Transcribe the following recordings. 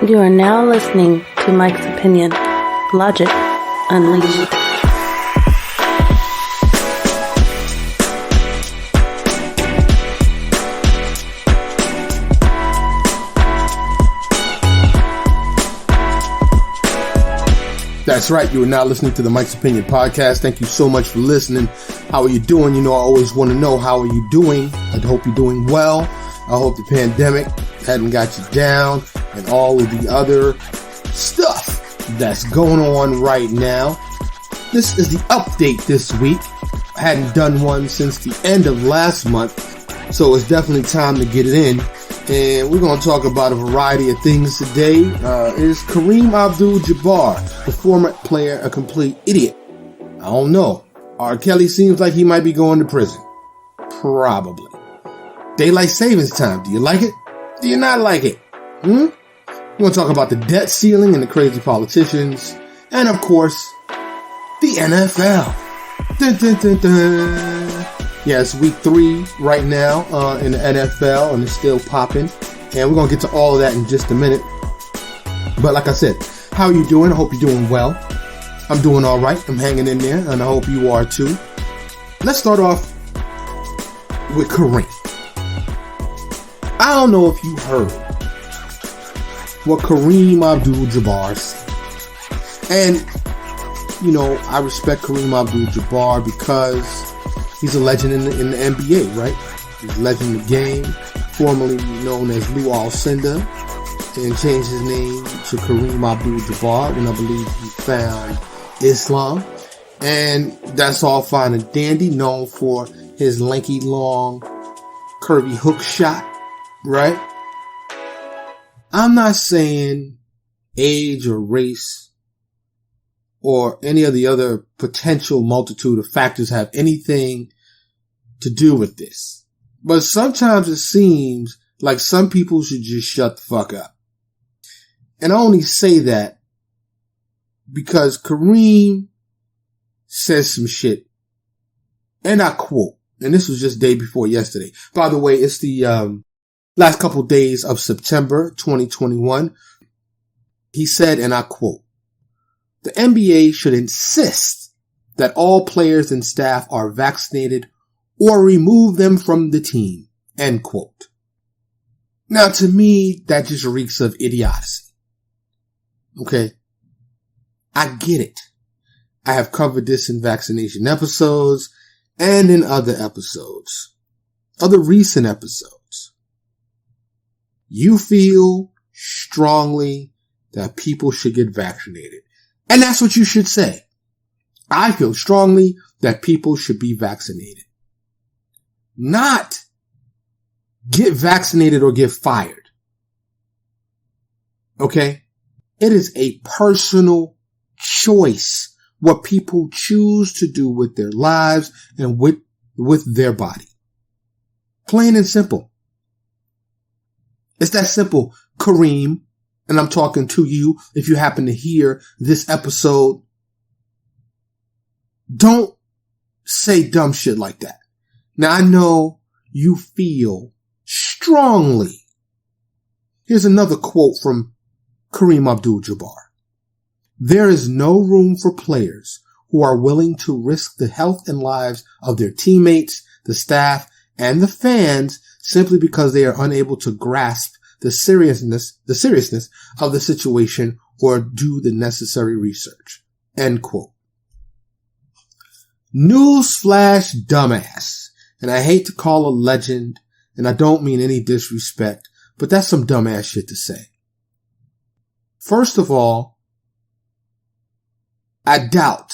You are now listening to Mike's Opinion, Logic Unleashed. That's right. You are now listening to the Mike's Opinion podcast. Thank you so much for listening. How are you doing? You know, I always want to know, how are you doing? I hope you're doing well. I hope the pandemic hadn't got you down and all of the other stuff that's going on right now. This is the update this week. I hadn't done one since the end of last month, so it's definitely time to get it in. And we're going to talk about a variety of things today. Is Kareem Abdul-Jabbar, the former player, a complete idiot? I don't know. R. Kelly seems like he might be going to prison. Probably. Daylight savings time. Do you like it? Do you not like it? We're going to talk about the debt ceiling and the crazy politicians. And of course, the NFL. Dun, dun, dun, dun. Yeah, it's week 3 right now in the NFL, and it's still popping. And we're going to get to all of that in just a minute. But like I said, how are you doing? I hope you're doing well. I'm doing all right. I'm hanging in there, and I hope you are too. Let's start off with Kareem. I don't know if you heard what Kareem Abdul-Jabbar said. And, you know, I respect Kareem Abdul-Jabbar because he's a legend in the NBA, right? He's a legend in the game, formerly known as Lou Alcindor, and changed his name to Kareem Abdul-Jabbar when I believe he found Islam. And that's all fine and dandy, known for his lanky, long, curvy hook shot, right? I'm not saying age or race or any of the other potential multitude of factors have anything to do with this. But sometimes it seems like some people should just shut the fuck up. And I only say that because Kareem says some shit, and I quote, and this was just day before yesterday. By the way, it's the last couple days of September 2021. He said, and I quote, "The NBA should insist that all players and staff are vaccinated or remove them from the team." End quote. Now, to me, that just reeks of idiocy. Okay? I get it. I have covered this in vaccination episodes and in other episodes, other recent episodes. You feel strongly that people should get vaccinated. And that's what you should say. I feel strongly that people should be vaccinated. Not get vaccinated or get fired. Okay? It is a personal choice what people choose to do with their lives and with their body. Plain and simple. It's that simple, Kareem. And I'm talking to you if you happen to hear this episode. Don't say dumb shit like that. Now, I know you feel strongly. Here's another quote from Kareem Abdul-Jabbar. "There is no room for players who are willing to risk the health and lives of their teammates, the staff, and the fans simply because they are unable to grasp the seriousness of the situation or do the necessary research." End quote. Newsflash, dumbass. And I hate to call a legend, and I don't mean any disrespect, but that's some dumbass shit to say. First of all, I doubt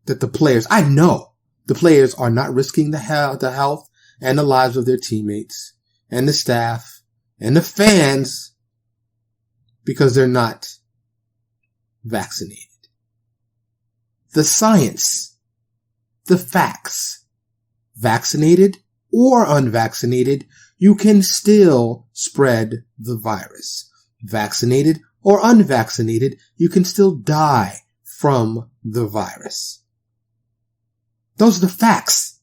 that I know the players are not risking the health and the lives of their teammates and the staff and the fans because they're not vaccinated. The science, the facts, vaccinated or unvaccinated, you can still spread the virus. Vaccinated or unvaccinated, you can still die from the virus. Those are the facts.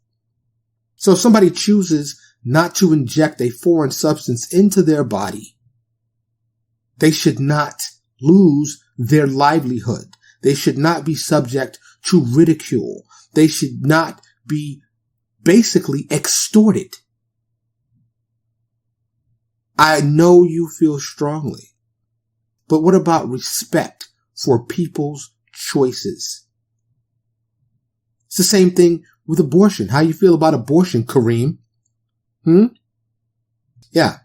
So if somebody chooses not to inject a foreign substance into their body, They should not lose their livelihood. They should not be subject to ridicule. They should not be basically extorted. I know you feel strongly, but what about respect for people's choices? It's the same thing with abortion. How you feel about abortion, Kareem? Yeah,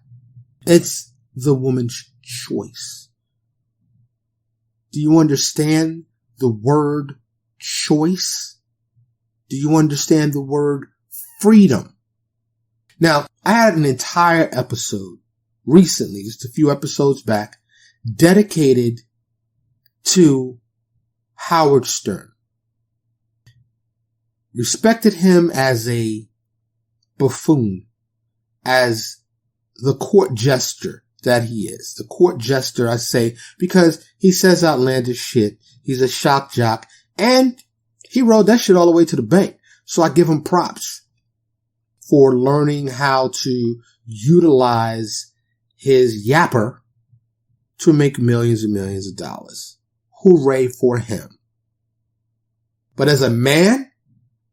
it's the woman's choice. Do you understand the word choice? Do you understand the word freedom? Now, I had an entire episode recently, just a few episodes back, dedicated to Howard Stern. Respected him as a buffoon, as the court jester that he is. The court jester, I say, because he says outlandish shit. He's a shock jock, and he rode that shit all the way to the bank. So I give him props for learning how to utilize his yapper to make millions and millions of dollars. Hooray for him. But as a man,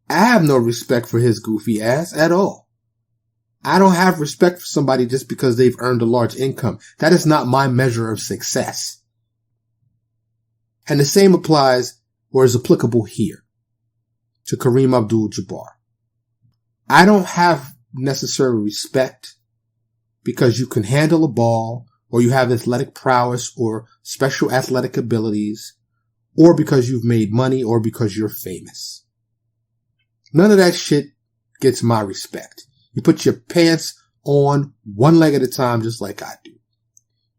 I have no respect for his goofy ass at all. I don't have respect for somebody just because they've earned a large income. That is not my measure of success. And the same applies, or is applicable here, to Kareem Abdul-Jabbar. I don't have necessary respect because you can handle a ball, or you have athletic prowess, or special athletic abilities, or because you've made money, or because you're famous. None of that shit gets my respect. You put your pants on one leg at a time, just like I do.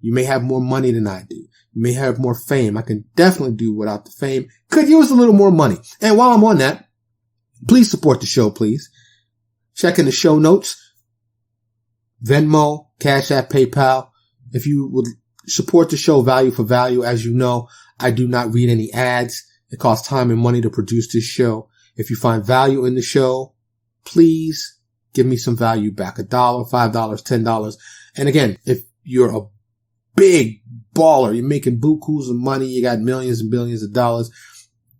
You may have more money than I do. You may have more fame. I can definitely do without the fame. Could use a little more money. And while I'm on that, please support the show, please. Check in the show notes. Venmo, Cashapp, PayPal. If you would support the show value for value, as you know, I do not read any ads. It costs time and money to produce this show. If you find value in the show, please give me some value back. $1, $5, $10. And again, if you're a big baller, you're making bukus of money, you got millions and billions of dollars,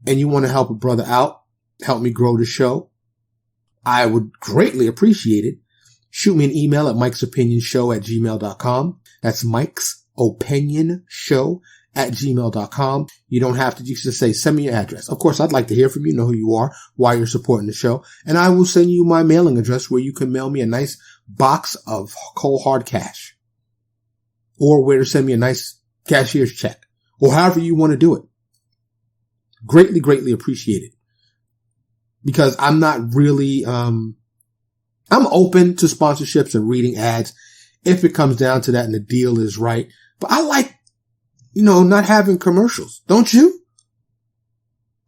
and you want to help a brother out, help me grow the show, I would greatly appreciate it. Shoot me an email at mikesopinionshow@gmail.com. That's mikesopinionshow@gmail.com. You don't have to, you just say, send me your address. Of course, I'd like to hear from you, know who you are, why you're supporting the show. And I will send you my mailing address where you can mail me a nice box of cold hard cash. Or where to send me a nice cashier's check. Or however you want to do it. Greatly, greatly appreciate it. Because I'm not really, I'm open to sponsorships and reading ads if it comes down to that and the deal is right. But I like, not having commercials. Don't you?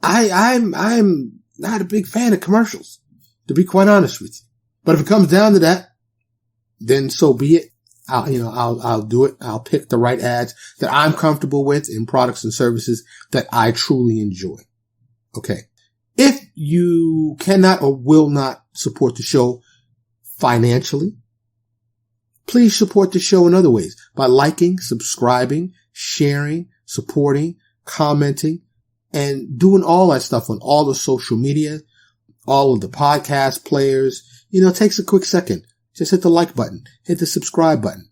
I'm not a big fan of commercials, to be quite honest with you. But if it comes down to that, then so be it. I'll do it. I'll pick the right ads that I'm comfortable with in products and services that I truly enjoy. Okay. If you cannot or will not support the show financially, please support the show in other ways by liking, subscribing, sharing, supporting, commenting, and doing all that stuff on all the social media, all of the podcast players. It takes a quick second. Just hit the like button, hit the subscribe button.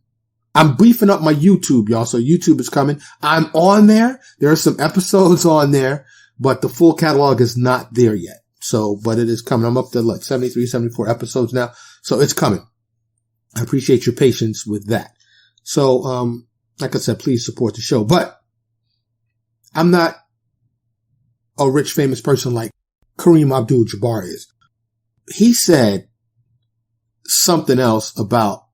I'm beefing up my YouTube, y'all. So YouTube is coming. I'm on there. There are some episodes on there, but the full catalog is not there yet. But it is coming. I'm up to 73, 74 episodes now. So it's coming. I appreciate your patience with that. So, like I said, please support the show, but I'm not a rich, famous person like Kareem Abdul-Jabbar is. He said something else about,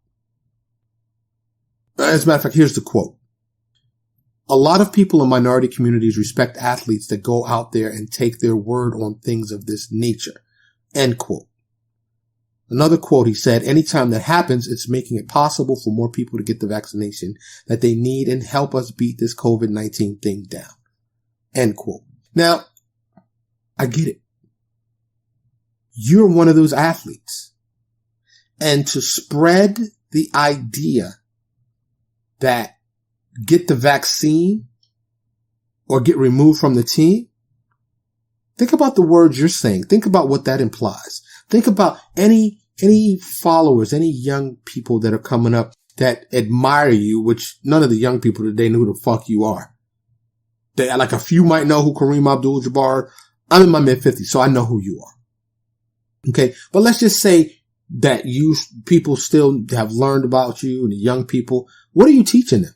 as a matter of fact, here's the quote. A lot of people in minority communities respect athletes that go out there and take their word on things of this nature. End quote. Another quote, he said, anytime that happens, it's making it possible for more people to get the vaccination that they need and help us beat this COVID-19 thing down. End quote. Now, I get it. You're one of those athletes. And to spread the idea that get the vaccine or get removed from the team, think about the words you're saying. Think about what that implies. Think about any followers, any young people that are coming up that admire you, which none of the young people today know who the fuck you are. Like a few might know who Kareem Abdul-Jabbar are. I'm in my mid-50s, so I know who you are. Okay. But let's just say that people still have learned about you and the young people. What are you teaching them?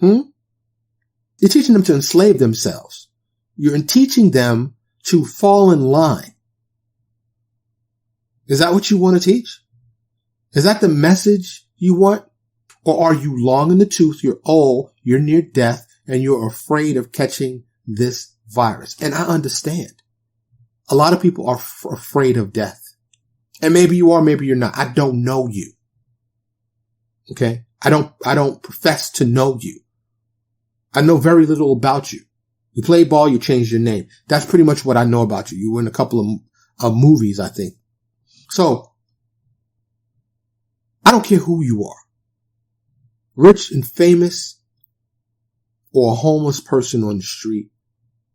You're teaching them to enslave themselves. You're teaching them to fall in line. Is that what you want to teach? Is that the message you want? Or are you long in the tooth? You're old, you're near death, and you're afraid of catching this virus. And I understand. A lot of people are afraid of death. And maybe you are, maybe you're not. I don't know you. Okay? I don't profess to know you. I know very little about you. You play ball, you change your name. That's pretty much what I know about you. You were in a couple of movies, I think. So, I don't care who you are. Rich and famous, or a homeless person on the street,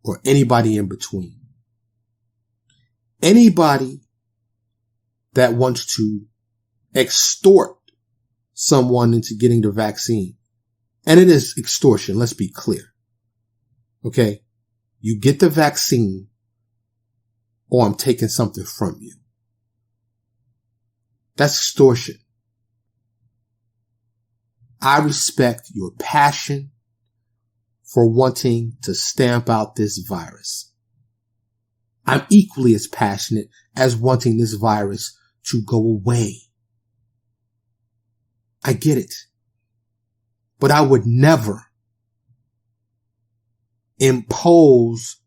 or anybody in between. Anybody that wants to extort someone into getting the vaccine. And it is extortion, let's be clear. Okay? You get the vaccine, or I'm taking something from you. That's extortion. I respect your passion for wanting to stamp out this virus. I'm equally as passionate as wanting this virus to go away. I get it. But I would never impose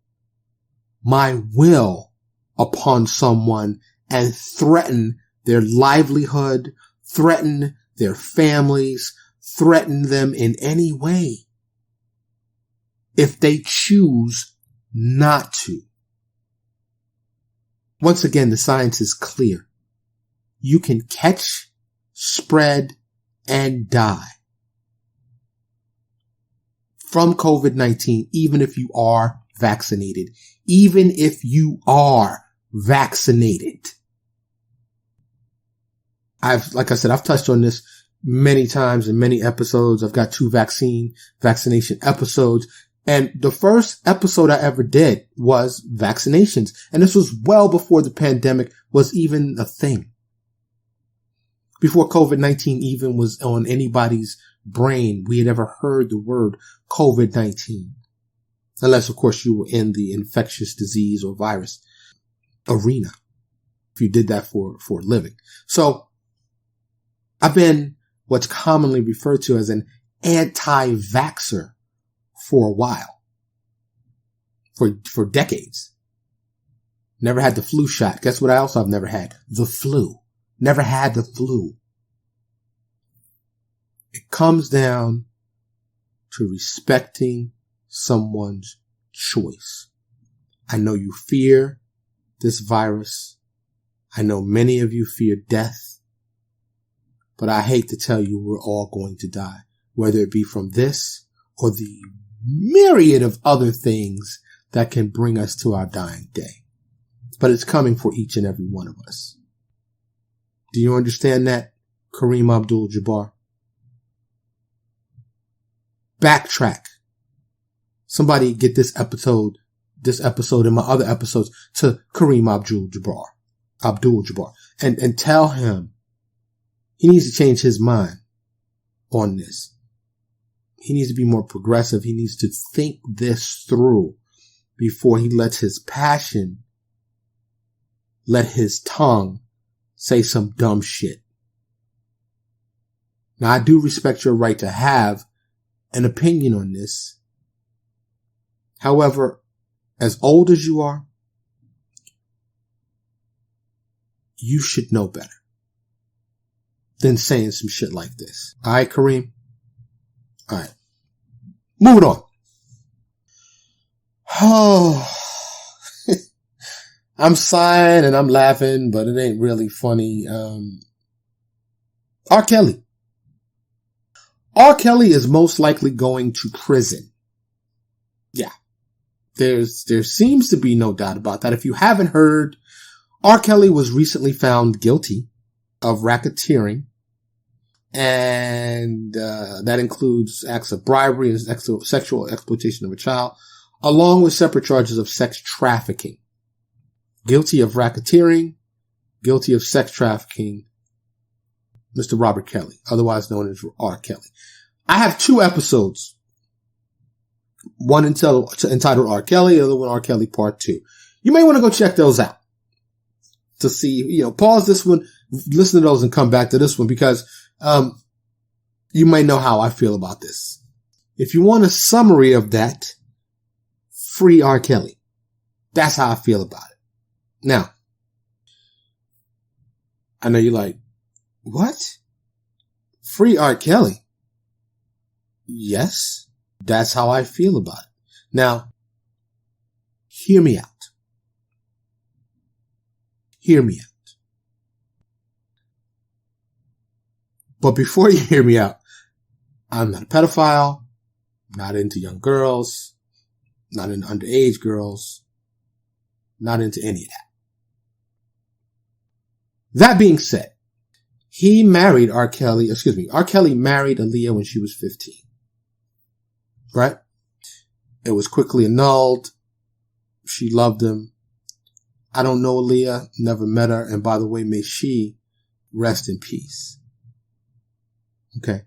my will upon someone and threaten their livelihood, threaten their families, threaten them in any way if they choose not to. Once again, the science is clear. You can catch, spread, and die from COVID-19, even if you are vaccinated. Even if you are vaccinated. Like I said, I've touched on this many times in many episodes. I've got 2 vaccination episodes. And the first episode I ever did was vaccinations. And this was well before the pandemic was even a thing. Before COVID-19 even was on anybody's brain, we had ever heard the word COVID-19. Unless, of course, you were in the infectious disease or virus arena. If you did that for a living. So, I've been what's commonly referred to as an anti-vaxxer for a while. For decades. Never had the flu shot. Guess what I also have never had? The flu. Never had the flu. It comes down to respecting someone's choice. I know you fear this virus. I know many of you fear death. But I hate to tell you we're all going to die. Whether it be from this or the myriad of other things that can bring us to our dying day. But it's coming for each and every one of us. Do you understand that, Kareem Abdul-Jabbar? Backtrack. Somebody get this episode and my other episodes to Kareem Abdul-Jabbar, and tell him he needs to change his mind on this. He needs to be more progressive. He needs to think this through before he lets his passion, let his tongue say some dumb shit. Now, I do respect your right to have an opinion on this. However, as old as you are, you should know better than saying some shit like this. All right, Kareem? All right. Moving on. Oh, I'm sighing and I'm laughing, but it ain't really funny. R. Kelly. R. Kelly is most likely going to prison. Yeah. There seems to be no doubt about that. If you haven't heard, R. Kelly was recently found guilty of racketeering, and that includes acts of bribery and sexual exploitation of a child, along with separate charges of sex trafficking. Guilty of racketeering, guilty of sex trafficking, Mr. Robert Kelly, otherwise known as R. Kelly. I have 2 episodes. One entitled R. Kelly, the other one R. Kelly Part 2. You may want to go check those out to see, pause this one, listen to those and come back to this one because, you may know how I feel about this. If you want a summary of that, free R. Kelly. That's how I feel about it. Now, I know you're like, what? Free R. Kelly? Yes, that's how I feel about it. Now, hear me out. Hear me out. But before you hear me out, I'm not a pedophile, not into young girls, not into underage girls, not into any of that. That being said, R. Kelly married Aaliyah when she was 15. Right? It was quickly annulled. She loved him. I don't know Aaliyah, never met her, and by the way, may she rest in peace. Okay.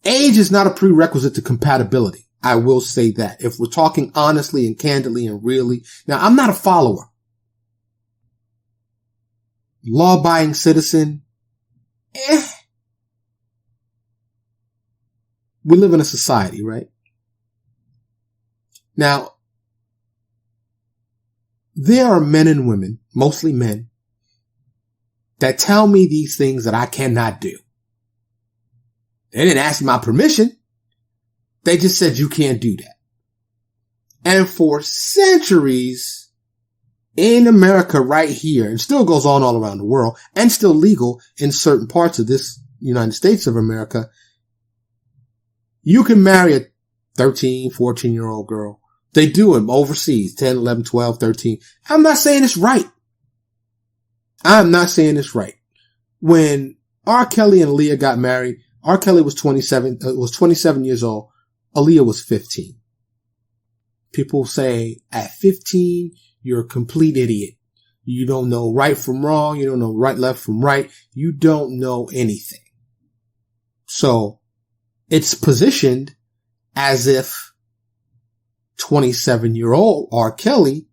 Age is not a prerequisite to compatibility. I will say that. If we're talking honestly and candidly and really. Now, I'm not a follower. Law-abiding citizen. We live in a society, right? Now, there are men and women, mostly men, that tell me these things that I cannot do. They didn't ask my permission. They just said you can't do that. And for centuries in America right here, and still goes on all around the world, and still legal in certain parts of this United States of America, you can marry a 13, 14-year-old girl. They do it overseas, 10, 11, 12, 13. I'm not saying it's right. I'm not saying it's right. When R. Kelly and Aaliyah got married, R. Kelly was 27 years old. Aaliyah was 15. People say at 15, you're a complete idiot. You don't know right from wrong. You don't know left from right. You don't know anything. So it's positioned as if 27-year-old R. Kelly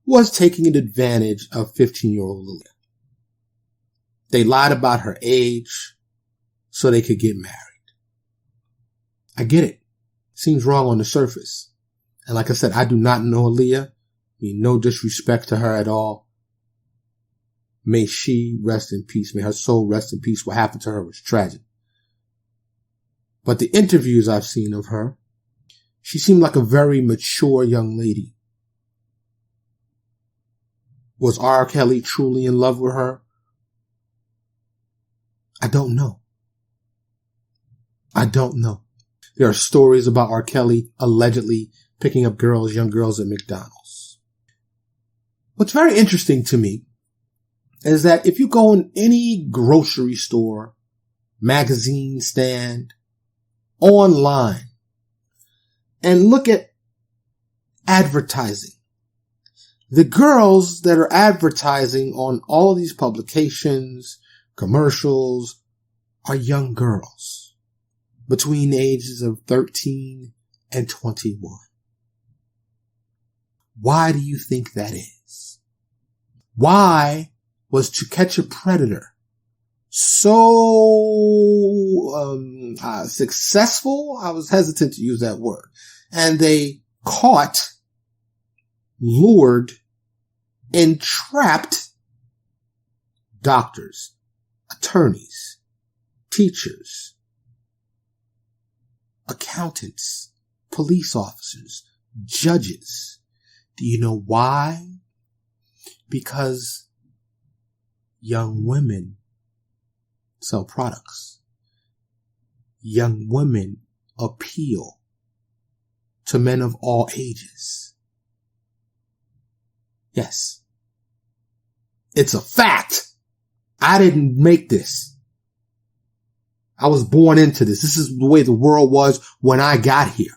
was taking advantage of 15-year-old Aaliyah. They lied about her age so they could get married. I get it. Seems wrong on the surface. And like I said, I do not know Aaliyah. I mean, no disrespect to her at all. May she rest in peace. May her soul rest in peace. What happened to her was tragic. But the interviews I've seen of her, she seemed like a very mature young lady. Was R. Kelly truly in love with her? I don't know. I don't know. There are stories about R. Kelly allegedly picking up young girls at McDonald's. What's very interesting to me is that if you go in any grocery store, magazine stand, online, and look at advertising, the girls that are advertising on all of these publications, commercials, are young girls between the ages of 13 and 21. Why do you think that is? Why was To Catch a Predator so successful? I was hesitant to use that word. And they caught, lured, entrapped doctors, attorneys, teachers, accountants, police officers, judges. Do you know why? Because young women sell products. young women appeal to men of all ages. Yes. It's a fact. I didn't make this. I was born into this. This is the way the world was when I got here.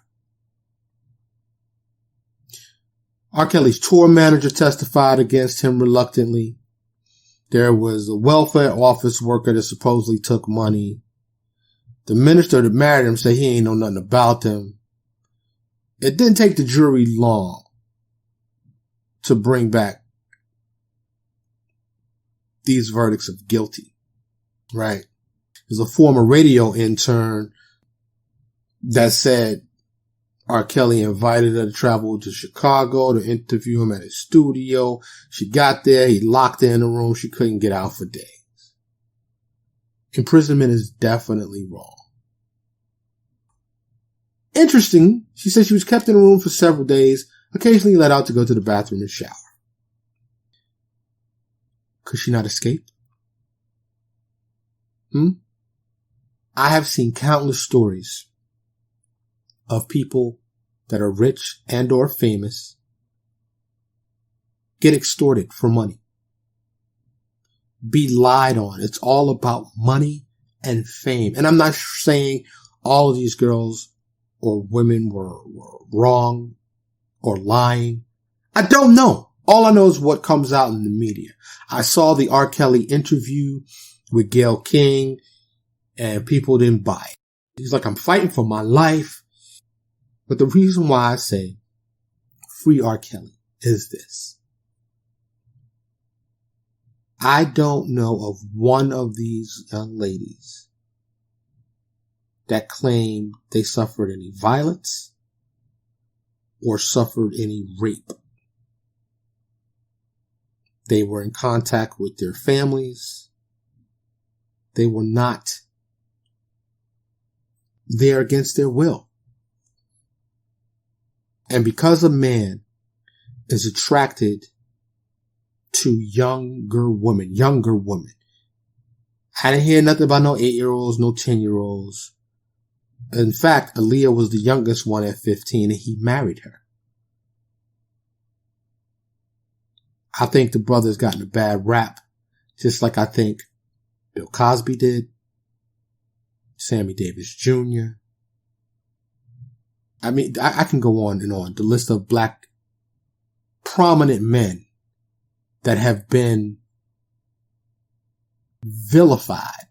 R. Kelly's tour manager testified against him reluctantly. There was a welfare office worker that supposedly took money. The minister that married him said he ain't know nothing about them. It didn't take the jury long to bring back these verdicts of guilty, right? There's a former radio intern that said R. Kelly invited her to travel to Chicago to interview him at his studio. She got there. He locked her in the room. She couldn't get out for days. Imprisonment is definitely wrong. Interesting, she said she was kept in a room for several days, occasionally let out to go to the bathroom and shower. Could she not escape? I have seen countless stories of people that are rich and or famous get extorted for money, be lied on. It's all about money and fame. And I'm not saying all of these girls or women were wrong or lying. I don't know. All I know is what comes out in the media. I saw the R. Kelly interview with Gayle King and people didn't buy it. He's like, I'm fighting for my life. But the reason why I say free R. Kelly is this. I don't know of one of these young ladies that claim they suffered any violence or suffered any rape. They were in contact with their families. They were not there against their will. And because a man is attracted to younger women, I didn't hear nothing about no 8-year-olds, no 10-year-olds. In fact, Aaliyah was the youngest one at 15 and he married her. I think the brother's gotten a bad rap, just like I think Bill Cosby did, Sammy Davis Jr. I mean, I can go on and on. The list of black prominent men that have been vilified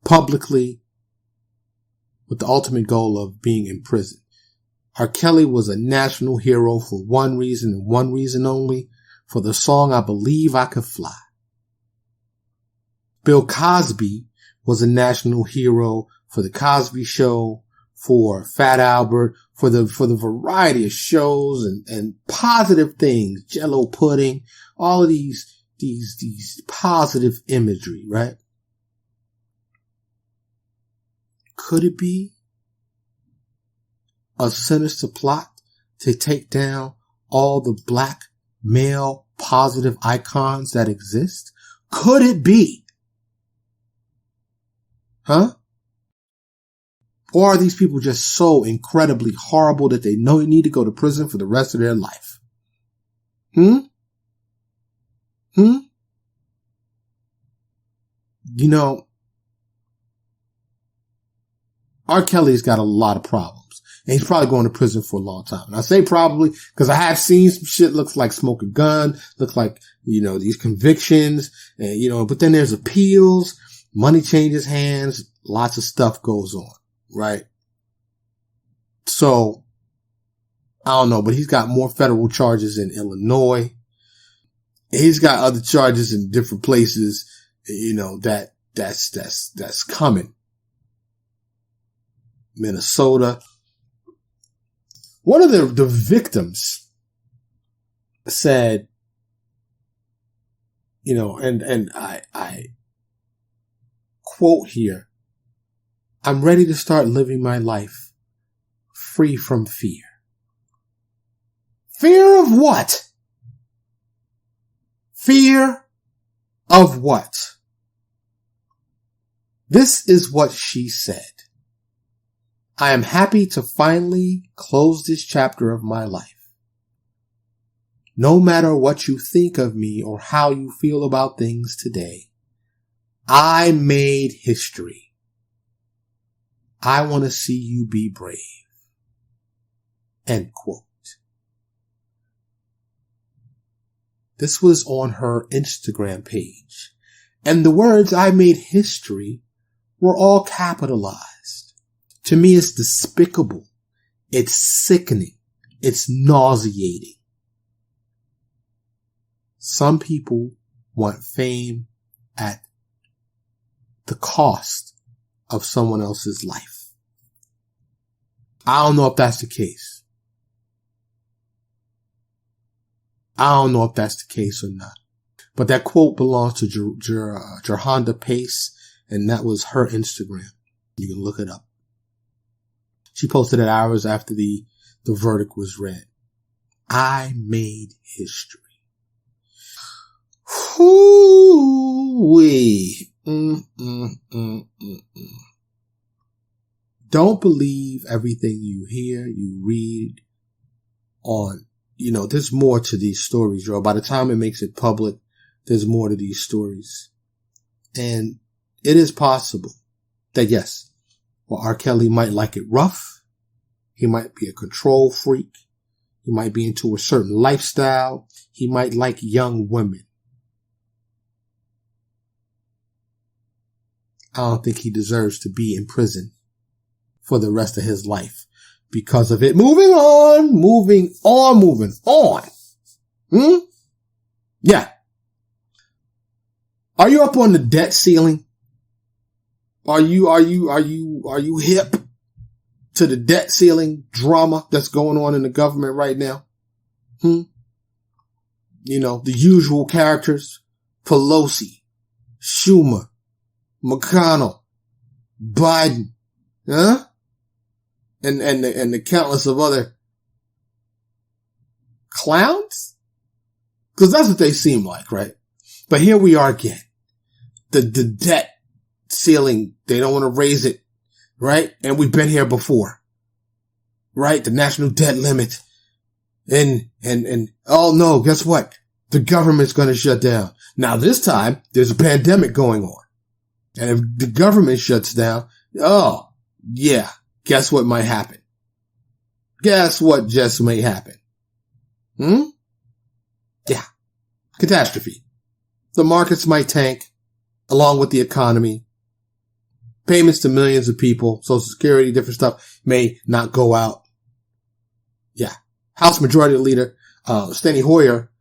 publicly with the ultimate goal of being in prison. R. Kelly was a national hero for one reason and one reason only, for the song I Believe I Could Fly. Bill Cosby was a national hero for the Cosby Show, for Fat Albert, for the variety of shows and positive things, Jell-O pudding, all of these positive imagery, right? Could it be a sinister plot to take down all the black male positive icons that exist? Could it be? Huh? Or are these people just so incredibly horrible that they know they need to go to prison for the rest of their life? You know, R. Kelly's got a lot of problems. And he's probably going to prison for a long time. And I say probably because I have seen some shit looks like smoke a gun, looks like, these convictions, and, but then there's appeals, money changes hands, lots of stuff goes on, right? So, I don't know, but he's got more federal charges in Illinois. He's got other charges in different places, that's coming. Minnesota. One of the victims said, and I quote here, I'm ready to start living my life free from fear. Fear of what? Fear of what? This is what she said. I am happy to finally close this chapter of my life. No matter what you think of me or how you feel about things today, I made history. I want to see you be brave. End quote. This was on her Instagram page. And the words I made history were all capitalized. To me, it's despicable. It's sickening. It's nauseating. Some people want fame at the cost of someone else's life. I don't know if that's the case. I don't know if that's the case or not. But that quote belongs to Jerhonda Pace, and that was her Instagram. You can look it up. She posted it hours after the verdict was read. I made history. Whoo-wee. Don't believe everything you hear, you read on, there's more to these stories, yo. By the time it makes it public, there's more to these stories. And it is possible that, yes, well, R. Kelly might like it rough. He might be a control freak. He might be into a certain lifestyle. He might like young women. I don't think he deserves to be in prison for the rest of his life because of it. Moving on. Yeah. Are you up on the debt ceiling? Are you hip to the debt ceiling drama that's going on in the government right now? The usual characters, Pelosi, Schumer, McConnell, Biden, and the countless of other clowns? Because that's what they seem like, right? But here we are again. The debt ceiling, they don't want to raise it, right? And we've been here before, right? The national debt limit. And oh no, guess what? The government's going to shut down. Now this time, there's a pandemic going on. And if the government shuts down, oh, yeah, guess what might happen? Guess what just may happen? Yeah, catastrophe. The markets might tank, along with the economy. Payments to millions of people, Social Security, different stuff, may not go out. Yeah. House Majority Leader, Steny Hoyer,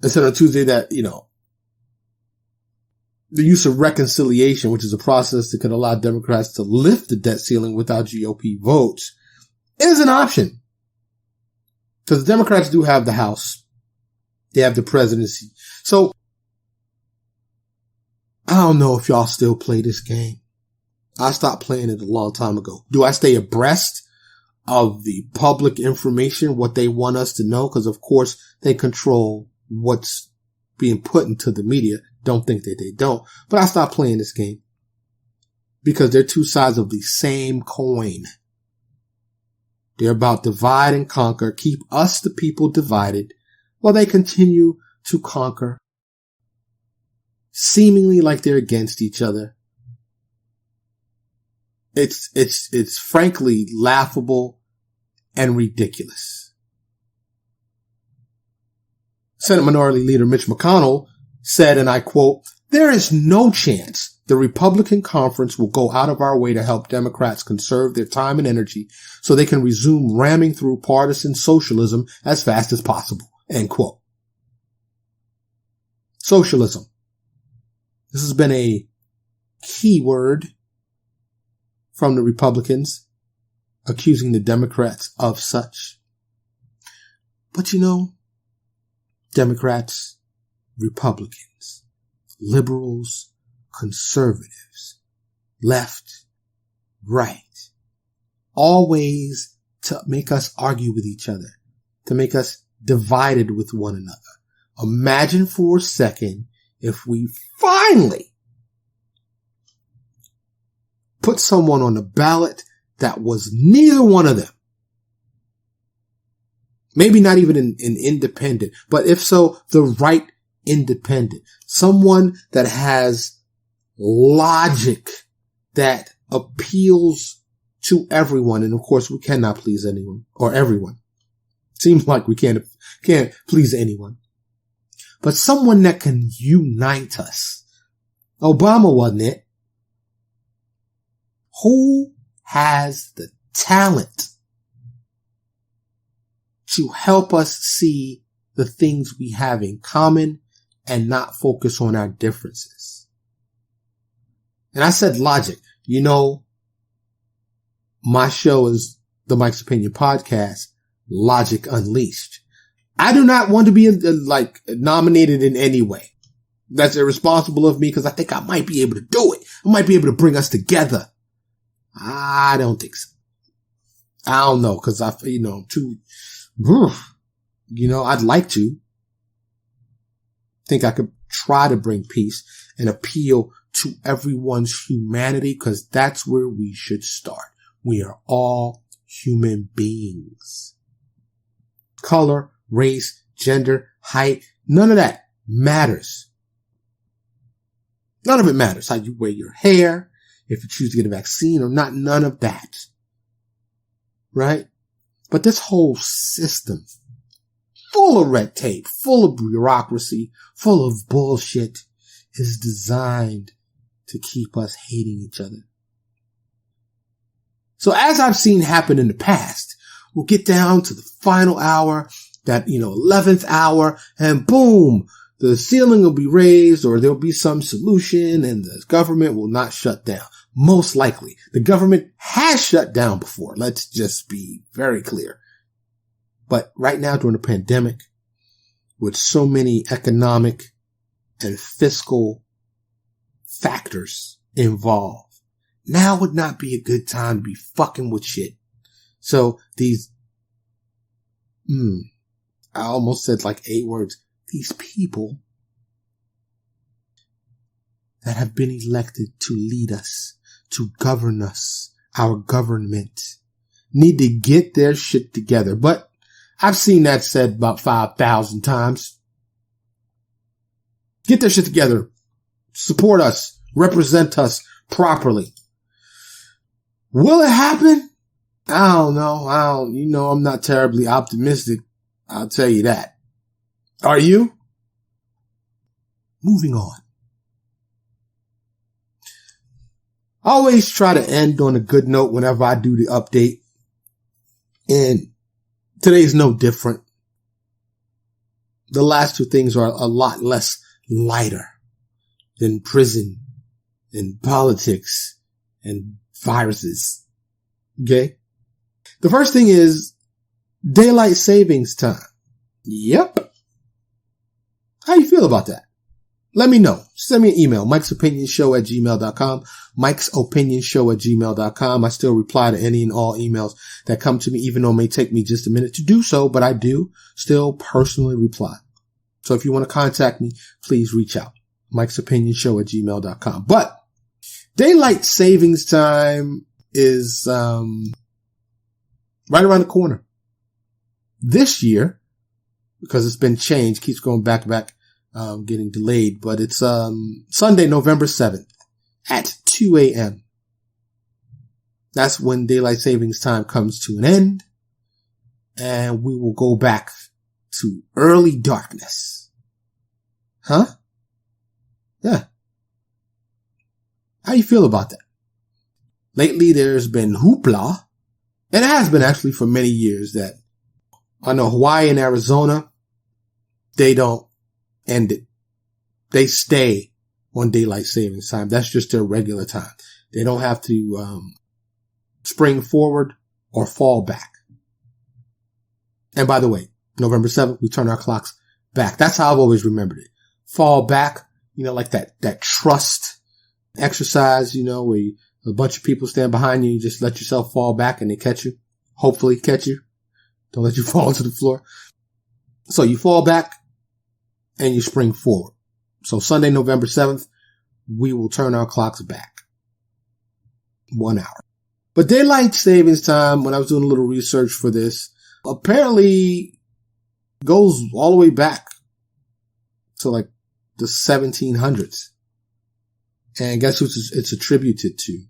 said on Tuesday that, the use of reconciliation, which is a process that could allow Democrats to lift the debt ceiling without GOP votes, is an option. Because the Democrats do have the House. They have the presidency. So, I don't know if y'all still play this game. I stopped playing it a long time ago. Do I stay abreast of the public information, what they want us to know? Because, of course, they control what's being put into the media. Don't think that they don't. But I stopped playing this game because they're two sides of the same coin. They're about divide and conquer, keep us, the people, divided while they continue to conquer, seemingly like they're against each other. It's frankly laughable and ridiculous. Senate Minority Leader Mitch McConnell said, and I quote, "There is no chance the Republican conference will go out of our way to help Democrats conserve their time and energy so they can resume ramming through partisan socialism as fast as possible." End quote. Socialism. This has been a key word from the Republicans, accusing the Democrats of such. But Democrats, Republicans, liberals, conservatives, left, right, all ways to make us argue with each other, to make us divided with one another. Imagine for a second if we finally put someone on the ballot that was neither one of them. Maybe not even an independent, but if so, the right independent. Someone that has logic that appeals to everyone. And of course, we cannot please anyone or everyone. Seems like we can't please anyone. But someone that can unite us. Obama wasn't it. Who has the talent to help us see the things we have in common and not focus on our differences? And I said logic. You know, my show is the Mike's Opinion Podcast, Logic Unleashed. I do not want to be nominated in any way. That's irresponsible of me because I think I might be able to do it. I might be able to bring us together. I don't think so. I don't know because I'm too, I'd like to. Think I could try to bring peace and appeal to everyone's humanity because that's where we should start. We are all human beings. Color, race, gender, height, none of that matters. None of it matters. How you wear your hair, if you choose to get a vaccine or not, none of that. Right? But this whole system, full of red tape, full of bureaucracy, full of bullshit, is designed to keep us hating each other. So as I've seen happen in the past, we'll get down to the final hour, that, 11th hour, and boom, the ceiling will be raised or there'll be some solution and the government will not shut down. Most likely. The government has shut down before. Let's just be very clear. But right now during the pandemic, with so many economic and fiscal factors involved, now would not be a good time to be fucking with shit. So these, I almost said like 8 words. These people that have been elected to lead us, to govern us, our government, need to get their shit together. But I've seen that said about 5,000 times. Get their shit together. Support us. Represent us properly. Will it happen? I don't know. I'm not terribly optimistic. I'll tell you that. Are you? Moving on. I always try to end on a good note whenever I do the update. And today's no different. The last 2 things are a lot less lighter than prison and politics and viruses. Okay? The first thing is daylight savings time. Yep. How you feel about that? Let me know. Send me an email, mikesopinionshow@gmail.com, mikesopinionshow@gmail.com. I still reply to any and all emails that come to me, even though it may take me just a minute to do so, but I do still personally reply. So if you want to contact me, please reach out, mikesopinionshow@gmail.com. But daylight savings time is right around the corner. This year, because it's been changed, keeps going back, getting delayed, but it's Sunday, November 7th at 2 a.m. That's when daylight savings time comes to an end, and we will go back to early darkness. Huh? Yeah. How you feel about that? Lately, there's been hoopla, and it has been actually for many years, that I know Hawaii and Arizona, they don't end it. They stay on daylight savings time. That's just their regular time. They don't have to spring forward or fall back. And by the way, November 7th, we turn our clocks back. That's how I've always remembered it. Fall back, like that trust exercise, where a bunch of people stand behind you, you just let yourself fall back and they catch you. Hopefully catch you. Don't let you fall to the floor. So you fall back and you spring forward. So Sunday, November 7th, we will turn our clocks back. 1 hour. But daylight savings time, when I was doing a little research for this, apparently goes all the way back to like the 1700s. And guess who it's attributed to?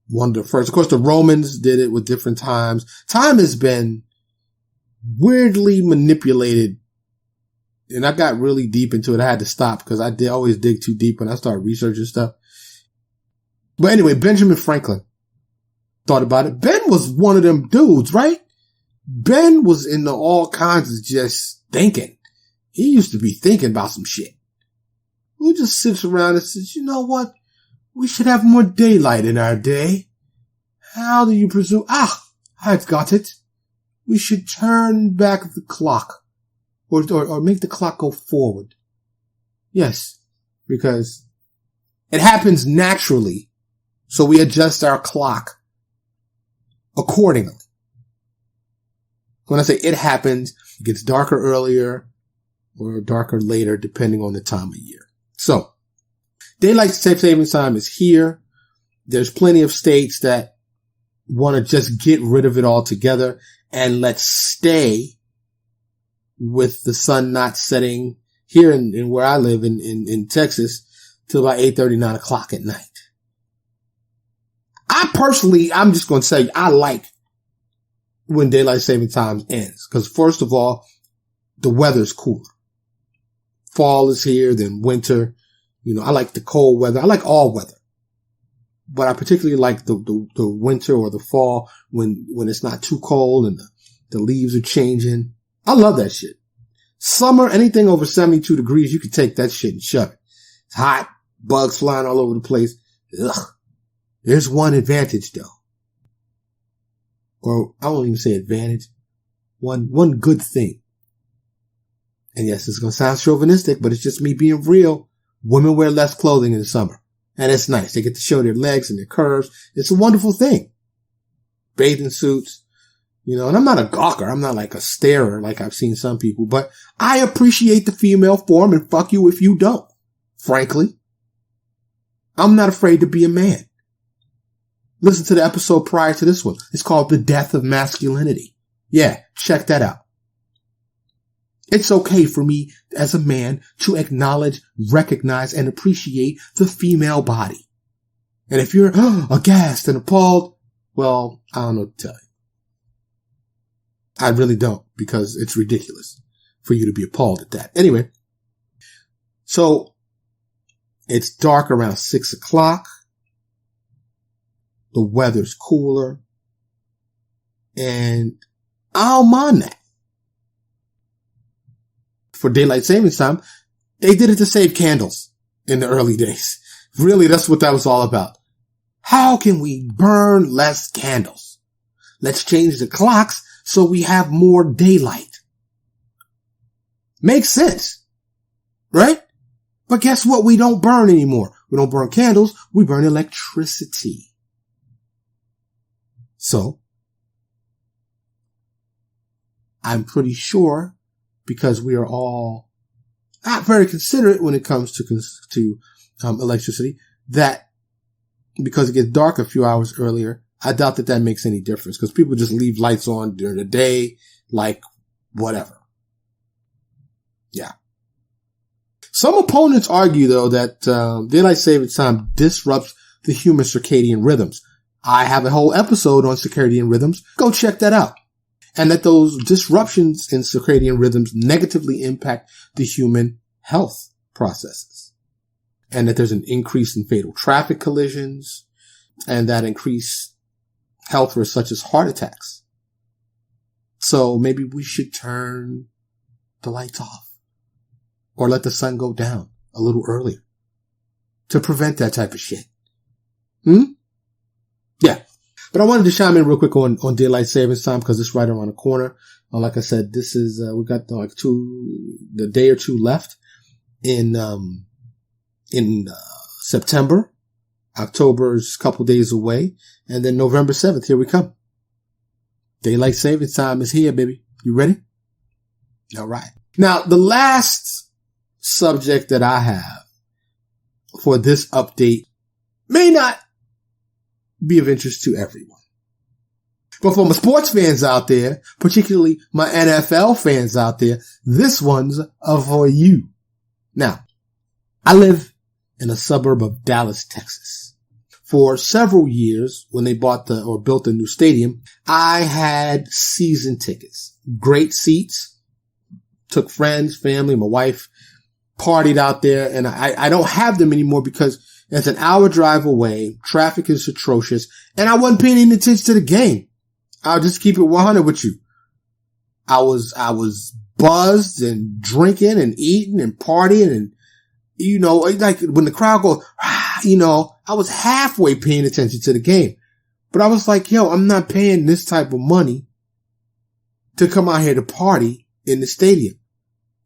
One of the first. Of course, the Romans did it with different times. Time has been weirdly manipulated. And I got really deep into it. I had to stop because I always dig too deep when I start researching stuff. But anyway, Benjamin Franklin thought about it. Ben was one of them dudes, right? Ben was into all kinds of just thinking. He used to be thinking about some shit. We just sits around and says, you know what? We should have more daylight in our day. How do you presume? I've got it. We should turn back the clock or make the clock go forward. Yes, because it happens naturally. So we adjust our clock accordingly. When I say it happens, it gets darker earlier or darker later, depending on the time of year. So daylight savings time is here. There's plenty of states that want to just get rid of it altogether and let's stay with the sun not setting here in where I live in Texas till about 8:30, 9 o'clock at night. I'm just going to say I like when daylight saving time ends because first of all, the weather's cooler. Fall is here, then winter. You know, I like the cold weather. I like all weather. But I particularly like the winter or the fall when it's not too cold and the leaves are changing. I love that shit. Summer, anything over 72 degrees, you can take that shit and shove it. It's hot, bugs flying all over the place. Ugh. There's one advantage though. Or I won't even say advantage. One good thing. And yes, it's going to sound chauvinistic, but it's just me being real. Women wear less clothing in the summer. And it's nice. They get to show their legs and their curves. It's a wonderful thing. Bathing suits, you know, and I'm not a gawker. I'm not like a starer like I've seen some people, but I appreciate the female form and fuck you if you don't. Frankly, I'm not afraid to be a man. Listen to the episode prior to this one. It's called The Death of Masculinity. Yeah, check that out. It's okay for me as a man to acknowledge, recognize, and appreciate the female body. And if you're aghast and appalled, well, I don't know what to tell you. I really don't, because it's ridiculous for you to be appalled at that. Anyway, so it's dark around 6 o'clock. The weather's cooler. And I don't mind that. For daylight savings time, they did it to save candles in the early days. Really, that's what that was all about. How can we burn less candles? Let's change the clocks so we have more daylight. Makes sense, right? But guess what? We don't burn anymore. We don't burn candles. We burn electricity. So, I'm pretty sure, because we are all not very considerate when it comes to electricity, that because it gets dark a few hours earlier, I doubt that makes any difference because people just leave lights on during the day, like whatever. Yeah. Some opponents argue, though, that daylight savings time disrupts the human circadian rhythms. I have a whole episode on circadian rhythms. Go check that out. And that those disruptions in circadian rhythms negatively impact the human health processes. And that there's an increase in fatal traffic collisions and that increased health risks such as heart attacks. So maybe we should turn the lights off or let the sun go down a little earlier to prevent that type of shit. Yeah. But I wanted to chime in real quick on daylight savings time because it's right around the corner. Like I said, this is, we got the day or two left in September. October's a couple days away. And then November 7th, here we come. Daylight savings time is here, baby. You ready? All right. Now, the last subject that I have for this update may not be of interest to everyone. But for my sports fans out there, particularly my NFL fans out there, this one's for you. Now, I live in a suburb of Dallas, Texas. For several years, when they built a new stadium, I had season tickets, great seats, took friends, family, my wife, partied out there, and I don't have them anymore because it's an hour drive away, traffic is atrocious, and I wasn't paying any attention to the game. I'll just keep it 100 with you. I was buzzed and drinking and eating and partying and, like when the crowd goes, I was halfway paying attention to the game, but I was like, I'm not paying this type of money to come out here to party in the stadium.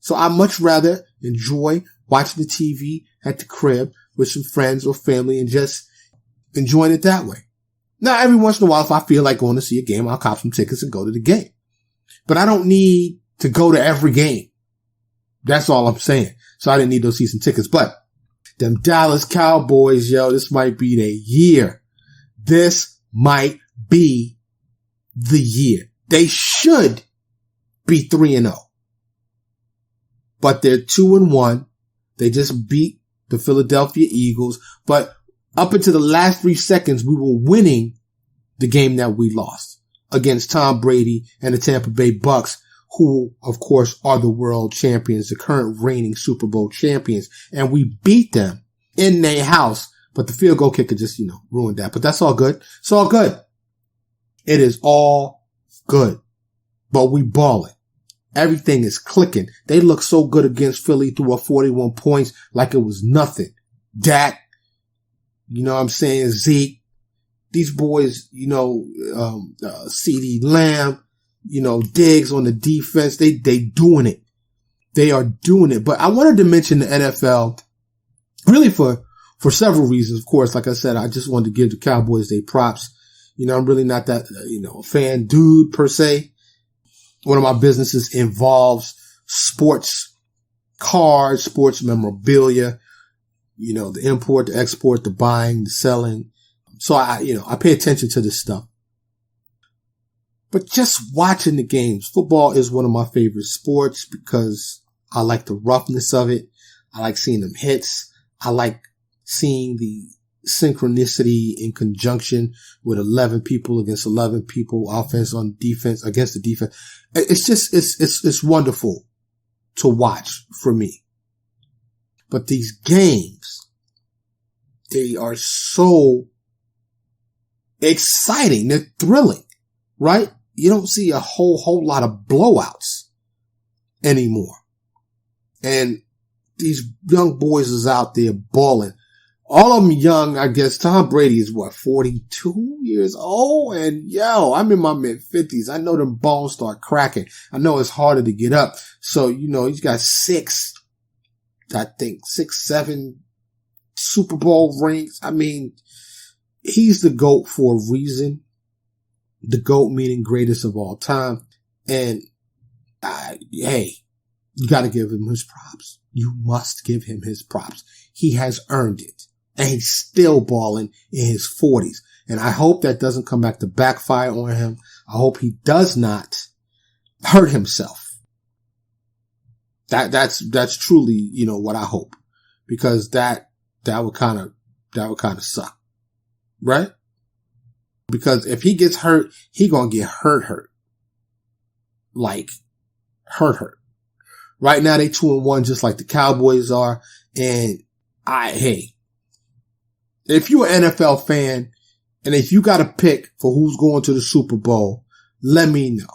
So I much rather enjoy watching the TV at the crib with some friends or family and just enjoying it that way. Now, every once in a while, if I feel like going to see a game, I'll cop some tickets and go to the game. But I don't need to go to every game. That's all I'm saying. So I didn't need those season tickets. But them Dallas Cowboys, this might be their year. This might be the year. They should be 3-0. But they're 2-1. They just beat the Philadelphia Eagles. But up until the last 3 seconds, we were winning the game that we lost against Tom Brady and the Tampa Bay Bucks, who, of course, are the world champions, the current reigning Super Bowl champions. And we beat them in their house. But the field goal kicker just, ruined that. But that's all good. It's all good. It is all good. But we balling. Everything is clicking. They look so good against Philly, threw up 41 points like it was nothing. Dak, what I'm saying, Zeke, these boys, CeeDee Lamb, Diggs on the defense, they doing it. They are doing it. But I wanted to mention the NFL really for several reasons. Of course, like I said, I just wanted to give the Cowboys their props. I'm really not that, a fan dude per se. One of my businesses involves sports cards, sports memorabilia, the import, the export, the buying, the selling. So I pay attention to this stuff. But just watching the games, football is one of my favorite sports because I like the roughness of it. I like seeing them hits. I like seeing the synchronicity in conjunction with 11 people against 11 people, offense on defense against the defense. It's just, it's wonderful to watch for me. But these games, they are so exciting. They're thrilling, right? You don't see a whole lot of blowouts anymore. And these young boys is out there balling. All of them young, I guess. Tom Brady is 42 years old? And I'm in my mid 50s. I know them bones start cracking. I know it's harder to get up. So, he's got 7 Super Bowl rings. I mean, he's the GOAT for a reason. The GOAT meaning greatest of all time. And, you gotta give him his props. You must give him his props. He has earned it. And he's still balling in his 40s. And I hope that doesn't come back to backfire on him. I hope he does not hurt himself. That's truly, what I hope. Because that would kind of suck. Right? Because if he gets hurt, he gonna get hurt. Like, hurt. Right now they 2-1 just like the Cowboys are. And if you're an NFL fan and if you got to pick for who's going to the Super Bowl, let me know.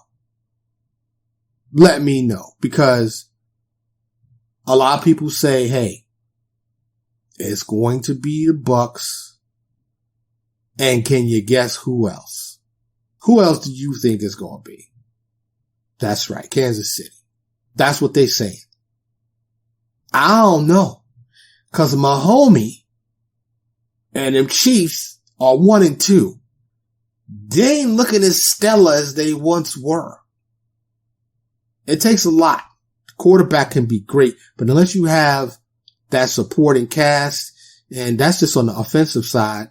Let me know, because a lot of people say, it's going to be the Bucks. And can you guess who else? Who else do you think is going to be? That's right, Kansas City. That's what they say. I don't know. Cause my homie and them Chiefs are 1-2. They ain't looking as stellar as they once were. It takes a lot. The quarterback can be great, but unless you have that supporting cast, and that's just on the offensive side,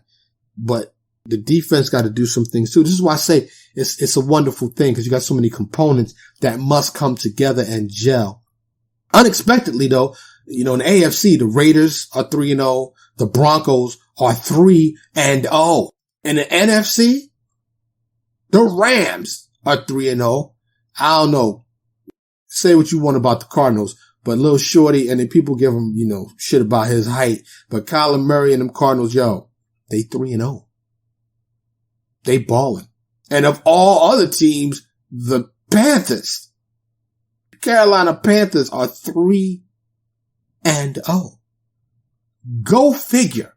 but The defense got to do some things too. This is why I say it's a wonderful thing because you got so many components that must come together and gel. Unexpectedly though, in the AFC, the Raiders are 3-0. The Broncos are 3-0. In the NFC, the Rams are 3-0. I don't know. Say what you want about the Cardinals, but Lil Shorty, and then people give him, shit about his height. But Kyler Murray and them Cardinals, they 3-0. They balling. And of all other teams, the Panthers, Carolina Panthers are 3-0. Go figure,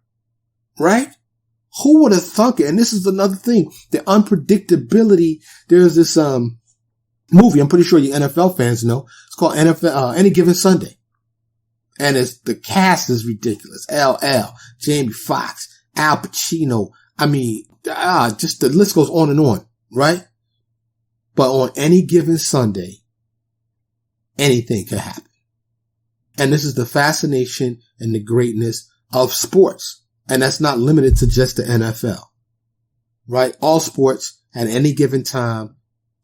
right? Who would have thunk it? And this is another thing, the unpredictability. There's this, movie, I'm pretty sure you NFL fans know. It's called NFL, Any Given Sunday. And the cast is ridiculous. LL, Jamie Foxx, Al Pacino. I mean, just the list goes on and on, right? But on any given Sunday, anything could happen. And this is the fascination and the greatness of sports. And that's not limited to just the NFL, right? All sports at any given time,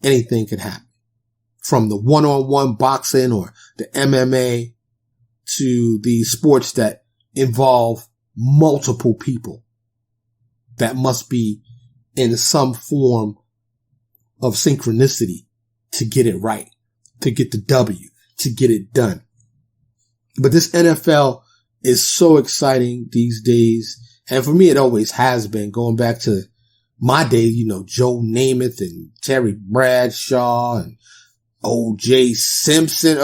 anything could happen. From the one-on-one boxing or the MMA to the sports that involve multiple people that must be in some form of synchronicity to get it right, to get the W, to get it done. But this NFL is so exciting these days. And for me, it always has been, going back to my day, Joe Namath and Terry Bradshaw and O.J. Simpson.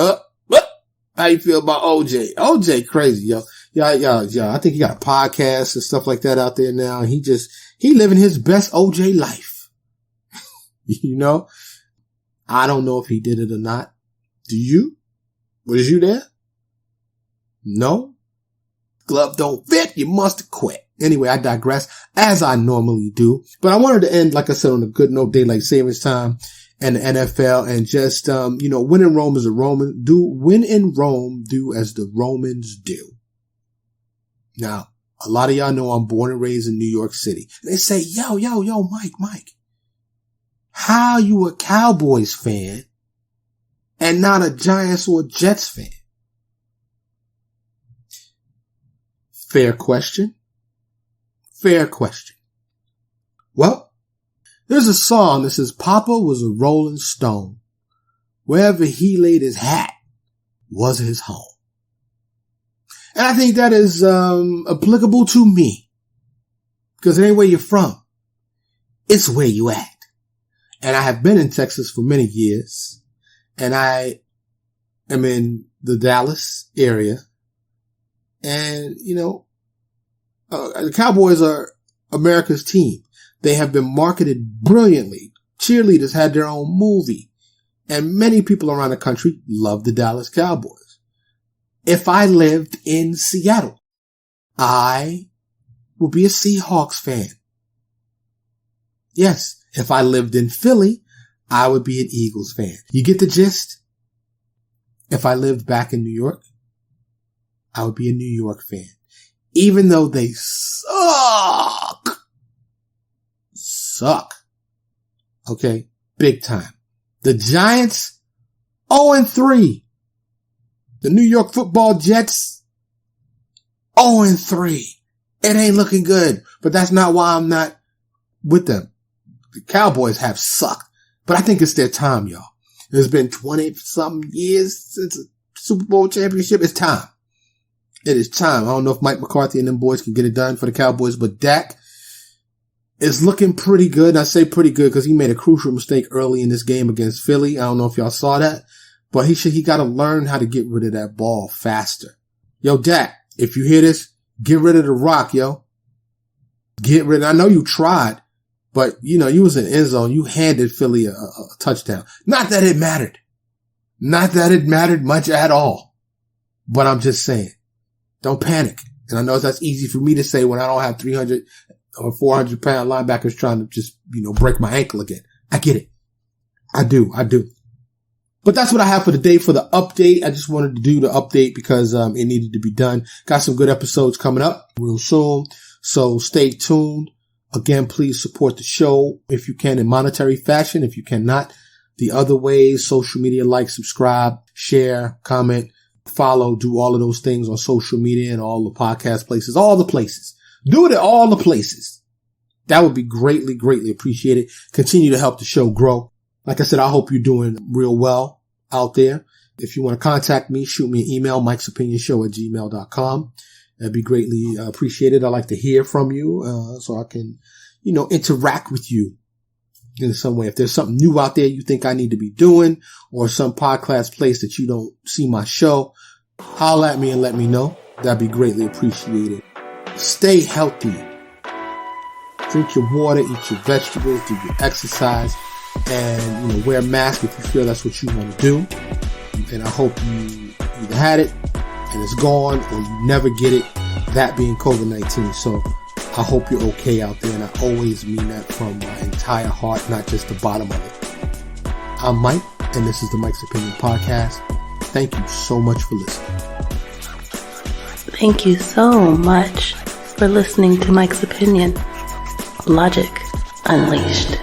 How you feel about O.J.? O.J. crazy, yo. Yeah. I think he got a podcast and stuff like that out there now. He living his best O.J. life. I don't know if he did it or not. Do you? Was you there? No? Glove don't fit. You must have quit. Anyway, I digress, as I normally do. But I wanted to end, like I said, on a good note, daylight savings time and the NFL, and just, when in Rome as a Roman, when in Rome, do as the Romans do. Now, a lot of y'all know I'm born and raised in New York City. They say, yo, Mike, how you a Cowboys fan and not a Giants or Jets fan? Fair question. Well, there's a song that says, Papa was a rolling stone. Wherever he laid his hat was his home. And I think that is applicable to me. Because it ain't where you're from. It's where you at. And I have been in Texas for many years. And I am in the Dallas area. And, the Cowboys are America's team. They have been marketed brilliantly. Cheerleaders had their own movie. And many people around the country love the Dallas Cowboys. If I lived in Seattle, I would be a Seahawks fan. Yes, if I lived in Philly, I would be an Eagles fan. You get the gist? If I lived back in New York, I would be a New York fan. Even though they suck. Okay. Big time. The Giants, 0-3. The New York Football Jets, 0-3. It ain't looking good, but that's not why I'm not with them. The Cowboys have sucked, but I think it's their time, y'all. It's been 20-something years since a Super Bowl championship. It's time. It is time. I don't know if Mike McCarthy and them boys can get it done for the Cowboys, but Dak is looking pretty good. And I say pretty good because he made a crucial mistake early in this game against Philly. I don't know if y'all saw that, but he got to learn how to get rid of that ball faster. Yo, Dak, if you hear this, get rid of the rock, yo. Get rid of, I know you tried, but you was in end zone. You handed Philly a touchdown. Not that it mattered. Not that it mattered much at all, but I'm just saying. Don't panic. And I know that's easy for me to say when I don't have 300 or 400 pound linebackers trying to just, break my ankle again. I get it. I do. But that's what I have for the day for the update. I just wanted to do the update because, it needed to be done. Got some good episodes coming up real soon. So stay tuned. Again, please support the show if you can in monetary fashion. If you cannot, the other ways, social media, like, subscribe, share, comment, follow, do all of those things on social media and all the podcast places, all the places. Do it at all the places. That would be greatly, greatly appreciated. Continue to help the show grow. Like I said, I hope you're doing real well out there. If you want to contact me, shoot me an email, mikesopinionshow@gmail.com. That'd be greatly appreciated. I'd like to hear from you, so I can, interact with you in some way. If there's something new out there you think I need to be doing, or some podcast place that you don't see my show, holler at me and let me know. That'd be greatly appreciated. Stay healthy. Drink your water, eat your vegetables, do your exercise, and, wear a mask if you feel that's what you want to do. And I hope you either had it and it's gone, or you never get it, that being COVID-19. So I hope you're okay out there, and I always mean that from my entire heart, not just the bottom of it. I'm Mike, and this is the Mike's Opinion Podcast. Thank you so much for listening. Thank you so much for listening to Mike's Opinion. Logic Unleashed.